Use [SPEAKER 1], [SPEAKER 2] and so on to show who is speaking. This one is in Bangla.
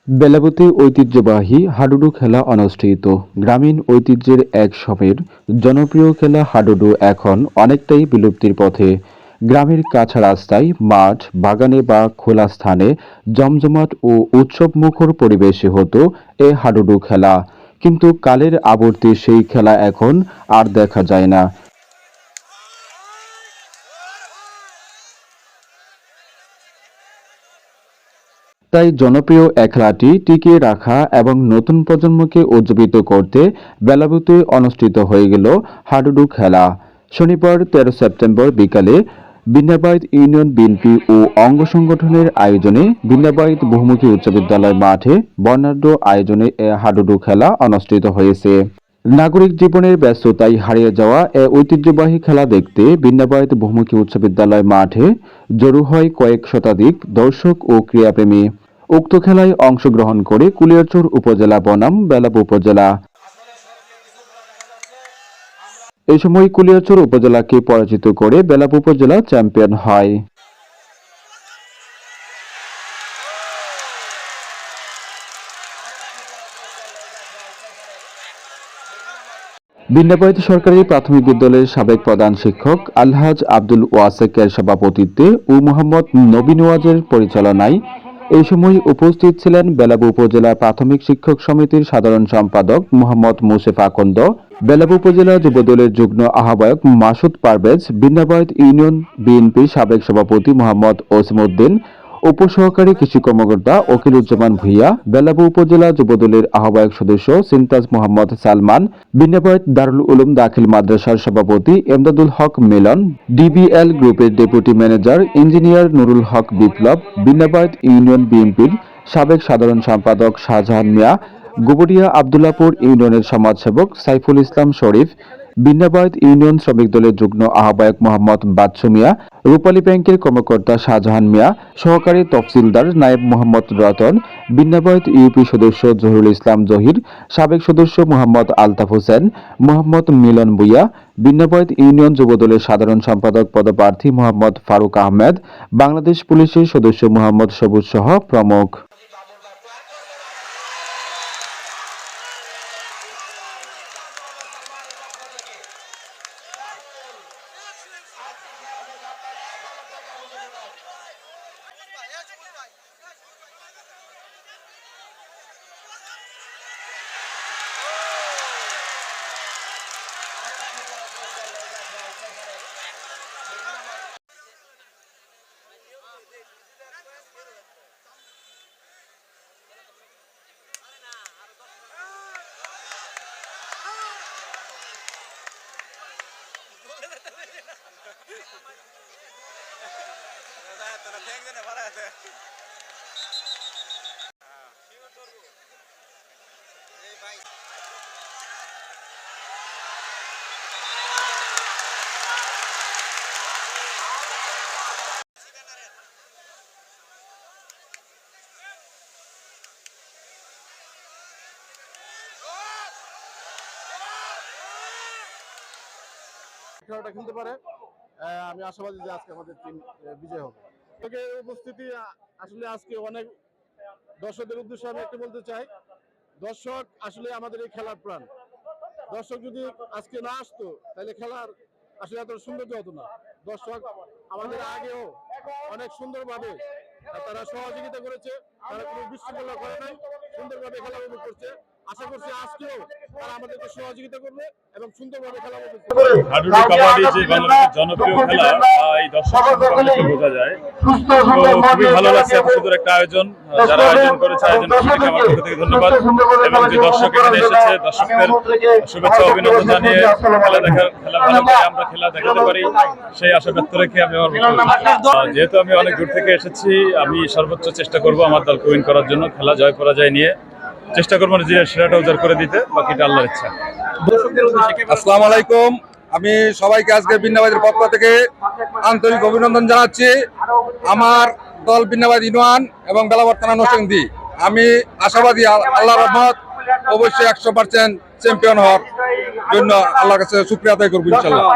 [SPEAKER 1] বেলাবতী ঐতিহ্যবাহী হাডুডু খেলা অনুষ্ঠিত। গ্রামীণ ঐতিহ্যের এক সময়ের জনপ্রিয় খেলা হাডুডু এখন অনেকটাই বিলুপ্তির পথে। গ্রামের কাঁচা রাস্তায়, মাঠ, বাগানে বা খোলা স্থানে জমজমাট ও উৎসবমুখর পরিবেশে হতো এ হাডুডু খেলা। কিন্তু কালের আবর্তে সেই খেলা এখন আর দেখা যায় না। তাই জনপ্রিয় এ খেলাটি টিকিয়ে রাখা এবং নতুন প্রজন্মকে উজ্জীবিত করতে বেলাবুতে অনুষ্ঠিত হয়ে গেল হাডুডু খেলা। শনিবার ১৩ সেপ্টেম্বর বিকালে বিন্যাবাইত ইউনিয়ন বিএনপি ও অঙ্গ সংগঠনের আয়োজনে বিন্যাবাইত বহুমুখী উচ্চ বিদ্যালয় মাঠে বর্ণাঢ্য আয়োজনে এ হাডুডু খেলা অনুষ্ঠিত হয়েছে। নাগরিক জীবনের ব্যস্ততায় হারিয়ে যাওয়া এ ঐতিহ্যবাহী খেলা দেখতে বিন্যাবাইত বহুমুখী উচ্চ বিদ্যালয় মাঠে জড়ো হয় কয়েক শতাধিক দর্শক ও ক্রীড়াপ্রেমী। উক্ত খেলায় অংশগ্রহণ করে কুলিয়ারচর উপজেলা বনাম বেলাব উপজেলা। এই সময় কুলিয়ারচর উপজেলাকে পরাজিত করে বেলাব উপজেলা চ্যাম্পিয়ন হয়। বিন্যাবাইত সরকারি প্রাথমিক বিদ্যালয়ের সাবেক প্রধান শিক্ষক আলহাজ আব্দুল ওয়াসেকের সভাপতিত্বে ও মোহাম্মদ নবীন ওয়াজের পরিচালনায় এই সময় উপস্থিত ছিলেন বেলাব উপজেলা প্রাথমিক শিক্ষক সমিতির সাধারণ সম্পাদক মোহাম্মদ মোসেফ আকন্দ, বেলাব উপজেলা যুবদলের যুগ্ম আহ্বায়ক মাসুদ পারভেজ, বিন্যাবাইত ইউনিয়ন বিএনপির সাবেক সভাপতি মোহাম্মদ ওসিমউদ্দিন, উপসহকারী কৃষি কর্মকর্তা ওকিলুজ্জামান ভূঁইয়া, বেলাব উপজেলা যুবদলের আহ্বায়ক সদস্য সিনতাজ মোহাম্মদ সালমান, বিন্যাবাইত দারুল উলুম দাখিল মাদ্রাসার সভাপতি এমদাদুল হক মিলন, ডিবিএল গ্রুপের ডেপুটি ম্যানেজার ইঞ্জিনিয়ার নুরুল হক বিপ্লব, বিন্যাবাইত ইউনিয়ন বিএনপির সাবেক সাধারণ সম্পাদক শাহজাহান মিয়া, গোবরিয়া আবদুল্লাপুর ইউনিয়নের সমাজসেবক সাইফুল ইসলাম শরীফ, বিন্যাবাইত ইউনিয়ন শ্রমিক দলের যুগ্ম আহ্বায়ক মোহাম্মদ বাচ্চু মিয়া, রূপালী ব্যাংকের কর্মকর্তা শাহজাহান মিয়া, সহকারী তফসিলদার নায়েব মোহাম্মদ রতন, বিন্যাবাইত ইউপি সদস্য জহিরুল ইসলাম জহির, সাবেক সদস্য মোহাম্মদ আলতাফ হোসেন, মোহাম্মদ মিলন ভূঁইয়া, বিন্যাবাইত ইউনিয়ন যুবদলের সাধারণ সম্পাদক পদপ্রার্থী মোহাম্মদ ফারুক আহমেদ, বাংলাদেশ পুলিশের সদস্য মোহাম্মদ সবুজ সহ প্রমুখ।
[SPEAKER 2] খেলাটা খেলতে পারে। আমি আশাবাদী যে আজকে আমাদের টিম বিজয় হবে। উপস্থিতি আসলে আজকে অনেক দর্শকদের উদ্দেশ্যে আমি একটা বলতে চাই, দর্শক আসলে আমাদের এই খেলার প্রাণ। দর্শক যদি আজকে না আসতো তাহলে খেলার আসলে এত সৌন্দর্য হতো না। দর্শক আমাদের আগেও অনেক সুন্দরভাবে তারা সহযোগিতা করেছে, তারা কোনো বিশৃঙ্খলা করে নাই, সুন্দরভাবে খেলা উপভোগ করছে। আশা করছি আজকেও তারা আমাদেরকে সহযোগিতা করবে এবং সুন্দরভাবে খেলা উপভোগ করবে।
[SPEAKER 3] হাডুডু কাবাডি যে বাংলাদেশের জনপ্রিয় খেলা, এই দর্শক সংখ্যা বোঝা যায়। তো খুবই ভালো লাগছে এত সুন্দর একটা আয়োজন, যারা আয়োজন করেছে আয়োজন কমিটিকে আমার পক্ষ থেকে ধন্যবাদ, এবং যে দর্শক এখানে এসেছে দর্শকদের শুভেচ্ছা অভিনন্দন জানিয়ে খেলা ভালো করে আমরা খেলা দেখাতে পারি সেই আশা ব্যক্ত রেখে আমি আমার যেহেতু আমি অনেক দূর থেকে এসেছি, আমি সর্বোচ্চ চেষ্টা করব আমার দলকে উইন করার জন্য। খেলা জয় পরাজয় নিয়ে চেষ্টা করবো নিজের সেরাটা উজাড় করে দিতে, বাকিটা আল্লাহর ইচ্ছা।
[SPEAKER 4] আসসালামু আলাইকুম, আমি সবাইকে আজকে বিন্যাবাইতের পক্ষ থেকে আন্তরিক অভিনন্দন জানাচ্ছি। আমার দল বিন্যাবাইত ইউনিয়ন এবং বেলাব থানা নরসিংদী। আমি আশাবাদী আল্লাহর রহমত অবশ্যই 100% চ্যাম্পিয়ন হওয়ার জন্য আল্লাহর কাছে শুকরিয়া আদায় করবো ইনশাআল্লাহ।